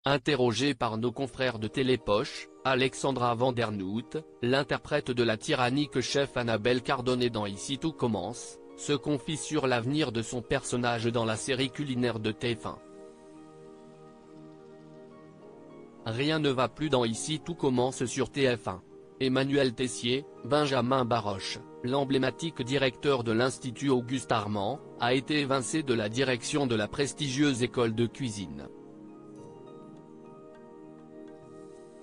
Interrogée par nos confrères de Télépoche, Alexandra Vandernoot, l'interprète de la tyrannique chef Annabelle Cardonnet dans Ici tout commence, se confie sur l'avenir de son personnage dans la série culinaire de TF1. Rien ne va plus dans Ici tout commence sur TF1. Emmanuel Tessier, Benjamin Baroche, l'emblématique directeur de l'Institut Auguste Armand, a été évincé de la direction de la prestigieuse école de cuisine.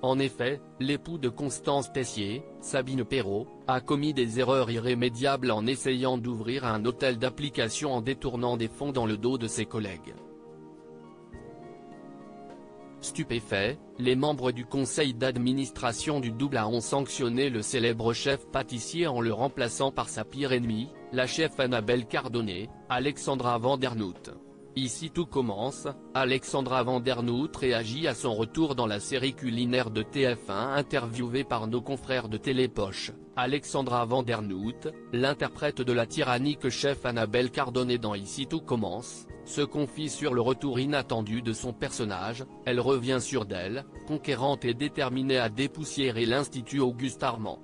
En effet, l'époux de Constance Tessier, Sabine Perrault, a commis des erreurs irrémédiables en essayant d'ouvrir un hôtel d'application en détournant des fonds dans le dos de ses collègues. Stupéfaits, les membres du conseil d'administration du Double A ont sanctionné le célèbre chef pâtissier en le remplaçant par sa pire ennemie, la chef Annabelle Cardonnet, Alexandra Vandernoot. Ici tout commence, Alexandra Vandernoot réagit à son retour dans la série culinaire de TF1. Interviewée par nos confrères de Télépoche, Alexandra Vandernoot, l'interprète de la tyrannique chef Annabelle Cardonnet dans Ici tout commence, se confie sur le retour inattendu de son personnage. Elle revient sur d'elle, conquérante et déterminée à dépoussiérer l'Institut Auguste Armand.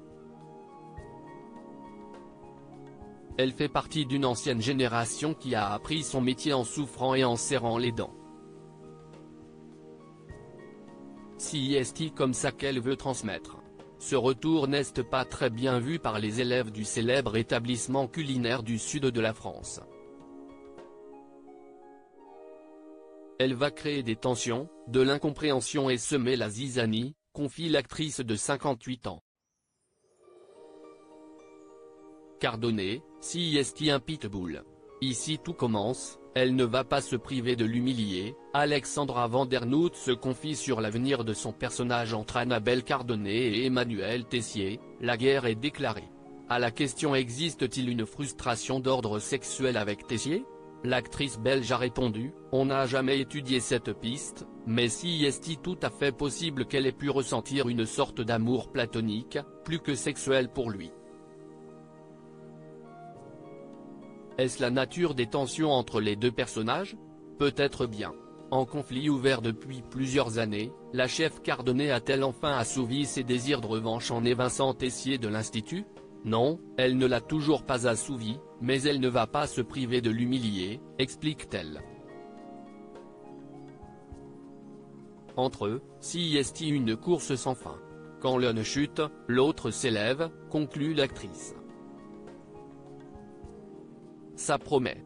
Elle fait partie d'une ancienne génération qui a appris son métier en souffrant et en serrant les dents. C'est comme ça qu'elle veut transmettre. Ce retour n'est pas très bien vu par les élèves du célèbre établissement culinaire du sud de la France. Elle va créer des tensions, de l'incompréhension et semer la zizanie, confie l'actrice de 58 ans. Cardonnet, c'est un pitbull. Ici tout commence, elle ne va pas se priver de l'humilier. Alexandra Vandernoot se confie sur l'avenir de son personnage entre Annabelle Cardonnet et Emmanuel Tessier. La guerre est déclarée. À la question existe-t-il une frustration d'ordre sexuel avec Tessier? L'actrice belge a répondu, on n'a jamais étudié cette piste, mais c'est tout à fait possible qu'elle ait pu ressentir une sorte d'amour platonique, plus que sexuel pour lui. Est-ce la nature des tensions entre les deux personnages? Peut-être bien. En conflit ouvert depuis plusieurs années, la chef Cardonnet a-t-elle enfin assouvi ses désirs de revanche en évinçant Tessier de l'Institut? Non, elle ne l'a toujours pas assouvi, mais elle ne va pas se priver de l'humilier, explique-t-elle. Entre eux, c'est une course sans fin. Quand l'un chute, l'autre s'élève, conclut l'actrice. Ça promet.